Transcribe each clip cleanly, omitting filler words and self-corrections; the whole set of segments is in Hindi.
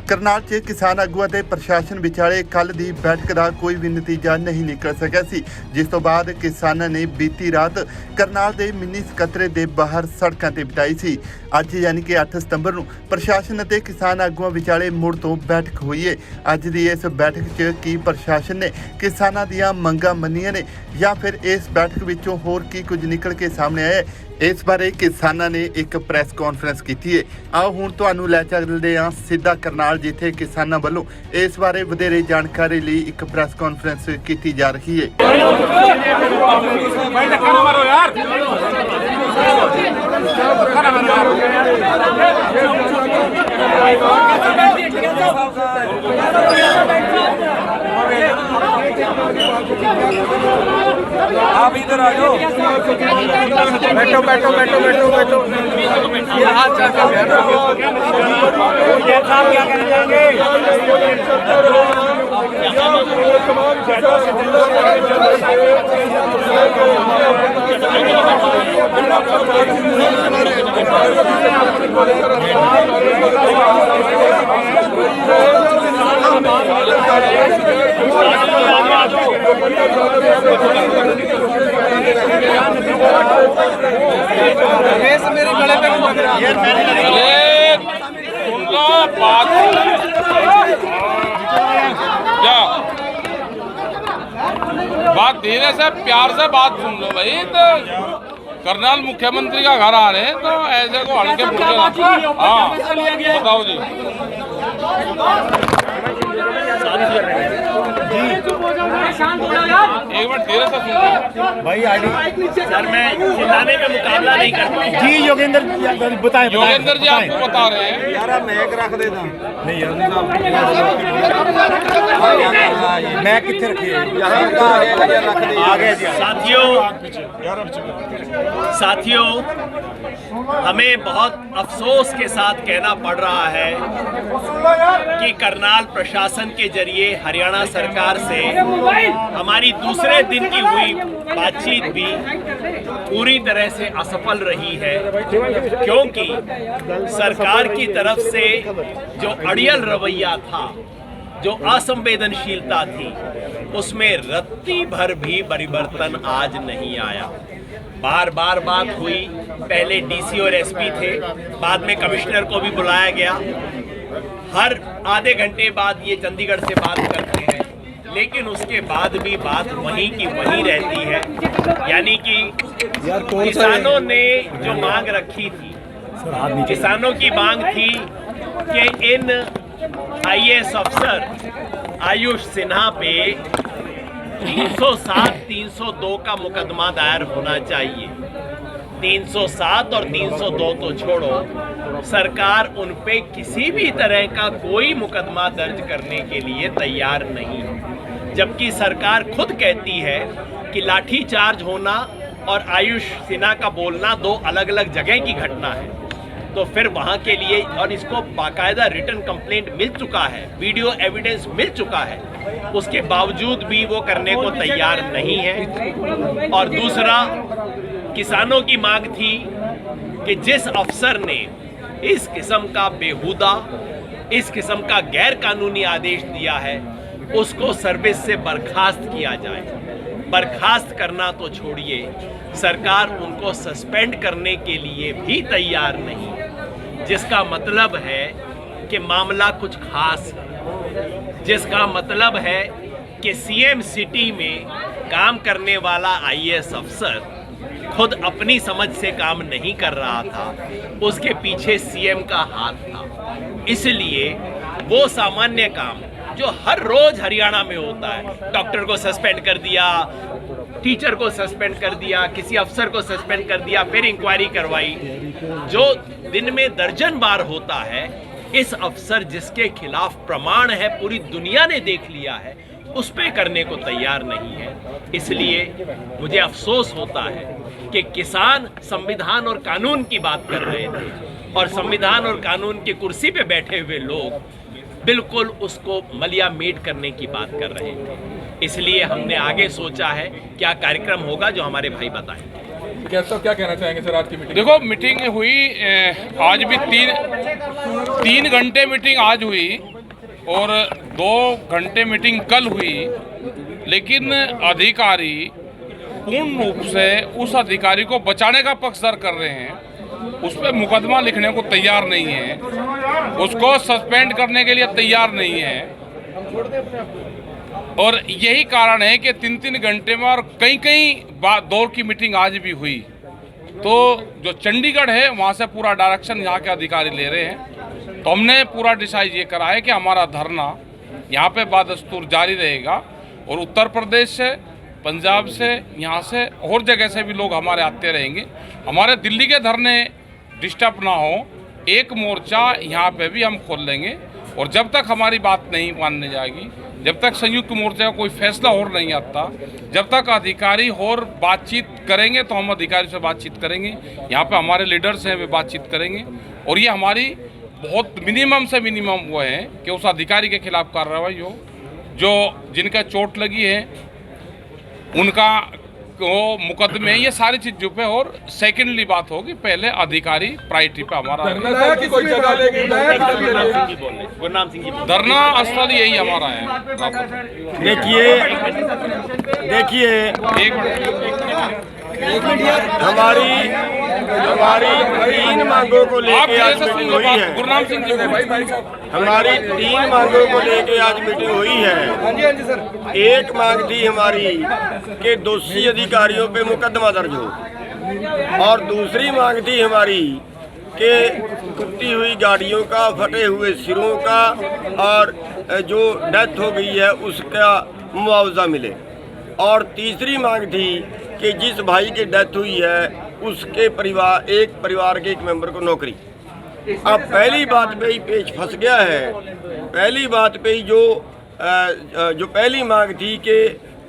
करनाल च किसान आगूआं ते प्रशासन विचाले कल दी बैठक का कोई भी नतीजा नहीं निकल सकिया सी, जिस तो बाद किसानां ने बीती रात करनाल दे मिनी सकत्तरे दे बाहर सड़कां ते बिताई सी। अज यानी कि 8 सितंबर नूं प्रशासन ते किसान आगूआं विचाले मुड़ तो बैठक हुई है। अज दी इस बैठक च की प्रशासन ने किसानां दीआं मंगां मन्नियां ने या फिर इस बैठक विचों होर की कुछ निकल के सामने आया है, इस बारे किसानां ने एक प्रैस कॉन्फ्रेंस की है। आओ हुण तुहानूं लै चलदे हां सीधा करनाल, जिथे किसानां वल्लों इस बारे वधेरे जानकारी लई एक प्रैस कॉन्फ्रेंस की जा रही है। आप इधर आ जाओ, बैठो बैठो बैठो बैठो बैठो। ये हाथ क्या करने जाएंगे? मेरे गले पे बात धीरे से प्यार से बात सुन लो भाई। तो करनाल मुख्यमंत्री का घर आ रहे हैं तो ऐसे को हल्के फुल्के। हाँ बताओ जी। एक मिनट धीरे से सुन भाई। सर मैं चिल्लाने में मुकाबला नहीं करता जी। योगेंद्र बताएं। योगेंद्र जी आपको बता रहे हैं यार मैं रख देता नहीं मैं कितने रखी आगे। साथियों हमें बहुत अफसोस के साथ कहना पड़ रहा है कि करनाल प्रशासन के जरिए हरियाणा सरकार से हमारी दूसरे दिन की हुई बातचीत भी पूरी तरह से असफल रही है, क्योंकि सरकार की तरफ से जो अड़ियल रवैया था, जो असंवेदनशीलता थी, उसमें रत्ती भर भी परिवर्तन आज नहीं आया। बार बार बात हुई, पहले डीसी और एसपी थे, बाद में कमिश्नर को भी बुलाया गया। हर आधे घंटे बाद ये चंडीगढ़ से बात करते हैं, लेकिन उसके बाद भी बात वहीं की वहीं रहती है। यानी कि किसानों ने जो मांग रखी थी, किसानों की मांग थी कि इन आईएएस अफसर आयुष सिन्हा पे 307, 302 का मुकदमा दायर होना चाहिए। 307 और 302 तो छोड़ो, सरकार उन पे किसी भी तरह का कोई मुकदमा दर्ज करने के लिए तैयार नहीं है, जबकि सरकार खुद कहती है कि लाठीचार्ज होना और आयुष सिन्हा का बोलना दो अलग अलग जगह की घटना है। तो फिर वहाँ के लिए, और इसको बाकायदा रिटन कंप्लेंट मिल चुका है, वीडियो एविडेंस मिल चुका है, उसके बावजूद भी वो करने को तैयार नहीं है। और दूसरा, किसानों की मांग थी कि जिस अफसर ने इस किस्म का बेहुदा, इस किस्म का गैर कानूनी आदेश दिया है, उसको सर्विस से बर्खास्त किया जाए। बर्खास्त करना तो छोड़िए, सरकार उनको सस्पेंड करने के लिए भी तैयार नहीं, जिसका मतलब है कि मामला कुछ खास है, जिसका मतलब है कि सीएम सिटी में काम करने वाला आईएएस अफसर खुद अपनी समझ से काम नहीं कर रहा था, उसके पीछे सीएम का हाथ था। इसलिए वो सामान्य काम जो हर रोज हरियाणा में होता है, डॉक्टर को सस्पेंड कर दिया, टीचर को सस्पेंड कर दिया, किसी अफसर को सस्पेंड कर दिया, फिर इंक्वायरी करवाई, जो दिन में दर्जन बार होता है, इस अफसर जिसके खिलाफ प्रमाण है, पूरी दुनिया ने देख लिया है, उस पे करने को तैयार नहीं है। इसलिए मुझे अफसोस होता है कि किसान संविधान और कानून की बात कर रहे थे और संविधान और कानून की कुर्सी पे बैठे हुए लोग बिल्कुल उसको मलिया मेट करने की बात कर रहे थे। इसलिए हमने आगे सोचा है क्या कार्यक्रम होगा, जो हमारे भाई बताएंगे। क्या कहना चाहेंगे सर आज की मीटिंग? देखो मीटिंग हुई, आज भी तीन घंटे मीटिंग आज हुई। और 2 घंटे मीटिंग कल हुई, लेकिन अधिकारी पूर्ण रूप से उस अधिकारी को बचाने का पक्षधर कर रहे हैं, उस पर मुकदमा लिखने को तैयार नहीं है, उसको सस्पेंड करने के लिए तैयार नहीं है। और यही कारण है कि 3-3 घंटे में और कई दौर की मीटिंग आज भी हुई। तो जो चंडीगढ़ है वहाँ से पूरा डायरेक्शन यहाँ के अधिकारी ले रहे हैं। तो हमने पूरा डिसाइड ये करा है कि हमारा धरना यहाँ पे बादस्तूर जारी रहेगा, और उत्तर प्रदेश से, पंजाब से, यहाँ से और जगह से भी लोग हमारे आते रहेंगे। हमारे दिल्ली के धरने डिस्टर्ब ना हो, एक मोर्चा यहाँ पे भी हम खोल लेंगे। और जब तक हमारी बात नहीं मानने जाएगी, जब तक संयुक्त मोर्चा का कोई फैसला और नहीं आता, जब तक अधिकारी और बातचीत करेंगे तो हम अधिकारी से बातचीत करेंगे। यहाँ पे हमारे लीडर्स हैं, वे बातचीत करेंगे। और ये हमारी बहुत मिनिमम से मिनिमम वो है कि उस अधिकारी के खिलाफ कार्रवाई हो, जो जिनका चोट लगी है उनका वो मुकदमे, ये सारी चीजों पे। और सेकेंडली बात होगी, पहले अधिकारी प्रायोरिटी पे हमारा धरना स्थल यही हमारा है। देखिए हमारी 3 मांगों को लेकर आज मीटिंग हुई है। गुरनाम सिंह जी, हमारी 3 मांगों को लेकर आज मीटिंग हुई है। एक मांग थी हमारी कि दोषी अधिकारियों पे मुकदमा दर्ज हो, और दूसरी मांग थी हमारी कि टूटी हुई गाड़ियों का, फटे हुए सिरों का और जो डेथ हो गई है उसका मुआवजा मिले। और तीसरी मांग थी कि जिस भाई की डेथ हुई है उसके परिवार के एक मेंबर को नौकरी। अब पहली बात पे ही पेच फंस गया है। पहली बात पे ही जो पहली मांग थी कि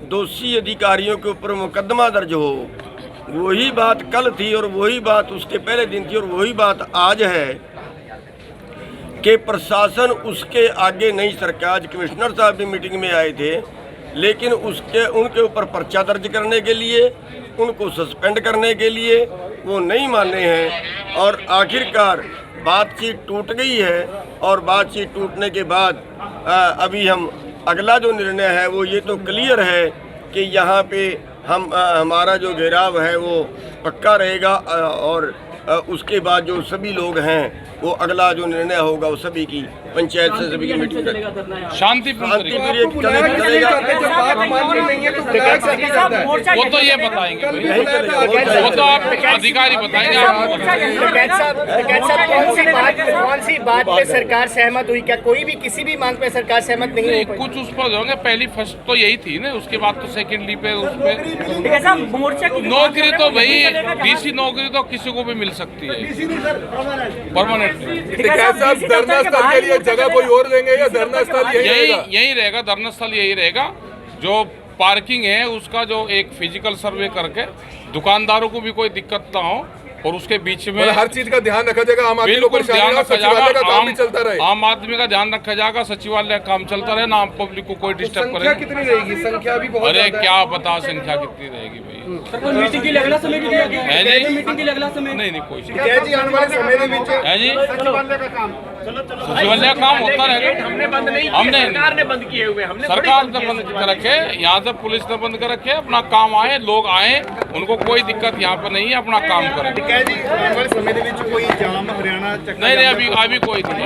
दोषी अधिकारियों के ऊपर मुकदमा दर्ज हो, वही बात कल थी और वही बात उसके पहले दिन थी और वही बात आज है कि प्रशासन उसके आगे नहीं सरकार। आज कमिश्नर साहब भी मीटिंग में आए थे, लेकिन उनके ऊपर पर्चा दर्ज करने के लिए, उनको सस्पेंड करने के लिए वो नहीं माने हैं। और आखिरकार बातचीत टूट गई है, और बातचीत टूटने के बाद अभी हम अगला जो निर्णय है वो ये तो क्लियर है कि यहाँ पे हमारा जो घेराव है वो पक्का रहेगा। और उसके बाद जो सभी लोग हैं वो अगला जो निर्णय होगा वो सभी की पंचायत से सभी की मीटिंग शांतिपूर्ण वो तो ये बताएंगे, वो तो आप अधिकारी बताएंगे। कौन सी बात पे सरकार सहमत हुई? क्या कोई भी किसी भी मांग पे सरकार सहमत नहीं हुई? कुछ उस पर होंगे, पहली फर्स्ट तो यही थी ना, उसके बाद तो सेकेंडली पे उस पे नौकरी तो भाई डीसी नौकरी तो किसी को भी मिल सकती है परमानेंट। धरना स्थल के लिए जगह कोई और देंगे या धरना स्थल यही रहेगा? धरना स्थल यही रहेगा। जो पार्किंग है उसका जो एक फिजिकल सर्वे करके दुकानदारों को भी कोई दिक्कत ना हो, और उसके बीच में हर चीज का ध्यान रखा जाएगा। आम आदमी बिल्कुल ध्यान रखा जाएगा, काम भी चलता रहे। आम आदमी का ध्यान रखा जाएगा, सचिवालय काम चलता रहे ना, पब्लिक को कोई डिस्टर्ब करे। कितनी रहेगी? संख्या भी बहुत। अरे क्या पता संख्या कितनी रहेगी भाई। मीटिंग की अगला समय भी दिया गया है? मीटिंग की अगला समय नहीं कोई जी आने वाले समय में है जी सचिवालय का काम होता रहेगा। हमने बंद नहीं किया, हमने सरकार ने बंद किए हुए, हमने सरकार ने बंद कर रखे, यहाँ से पुलिस ने बंद कर रखे। अपना काम आए, लोग आए, उनको कोई दिक्कत यहाँ पे नहीं है, अपना काम करें। नहीं अभी कोई नहीं।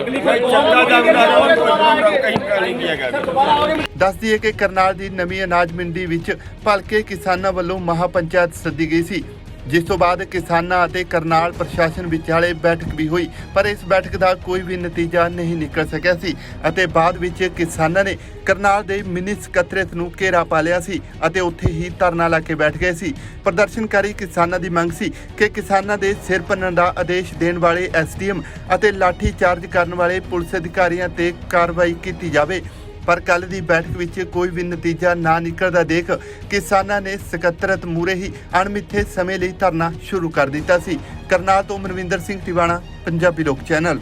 ਦੱਸ ਦਈਏ ਕਿ ਕਰਨਾਲ ਦੀ ਨਵੀਂ ਅਨਾਜ ਮੰਡੀ ਵਿੱਚ ਭਲਕੇ ਕਿਸਾਨਾਂ ਵੱਲੋਂ ਮਹਾਪੰਚਾਇਤ ਸੱਦੀ ਗਈ ਸੀ, ਜਿਸ ਤੋਂ ਬਾਅਦ ਕਿਸਾਨਾਂ ਅਤੇ ਕਰਨਾਲ ਪ੍ਰਸ਼ਾਸਨ ਵਿਚਾਲੇ ਬੈਠਕ ਵੀ ਹੋਈ, ਪਰ ਇਸ ਬੈਠਕ ਦਾ ਕੋਈ ਵੀ ਨਤੀਜਾ ਨਹੀਂ ਨਿਕਲ ਸਕਿਆ ਸੀ ਅਤੇ ਬਾਅਦ ਵਿੱਚ ਕਿਸਾਨਾਂ ਨੇ ਕਰਨਾਲ ਦੇ ਮਿੰਨੀ ਸਕੱਤਰੇਤ ਨੂੰ ਘੇਰਾ ਪਾ ਲਿਆ ਸੀ ਅਤੇ ਉੱਥੇ ਹੀ ਧਰਨਾ ਲਾ ਕੇ ਬੈਠ ਗਏ ਸੀ। ਪ੍ਰਦਰਸ਼ਨਕਾਰੀ ਕਿਸਾਨਾਂ ਦੀ ਮੰਗ ਸੀ ਕਿ ਕਿਸਾਨਾਂ ਦੇ ਸਿਰ ਭੰਨਣ ਦਾ ਆਦੇਸ਼ ਦੇਣ ਵਾਲੇ ਐਸਡੀਐਮ ਅਤੇ ਲਾਠੀ ਚਾਰਜ ਕਰਨ ਵਾਲੇ ਪੁਲਿਸ ਅਧਿਕਾਰੀਆਂ ਤੇ ਕਾਰਵਾਈ ਕੀਤੀ ਜਾਵੇ। ਪਰ ਕੱਲ੍ਹ ਦੀ ਬੈਠਕ ਵਿੱਚ ਕੋਈ ਵੀ ਨਤੀਜਾ ਨਾ ਨਿਕਲਦਾ ਦੇਖ ਕਿਸਾਨਾਂ ਨੇ ਸਕੱਤਰਤ ਮੂਹਰੇ ਹੀ ਅਣਮਿੱਥੇ ਸਮੇਂ ਲਈ ਧਰਨਾ ਸ਼ੁਰੂ ਕਰ ਦਿੱਤਾ ਸੀ। ਕਰਨਾਲ ਤੋਂ ਮਨਵਿੰਦਰ ਸਿੰਘ ਟਿਵਾਣਾ, ਪੰਜਾਬੀ ਲੋਕ ਚੈਨਲ।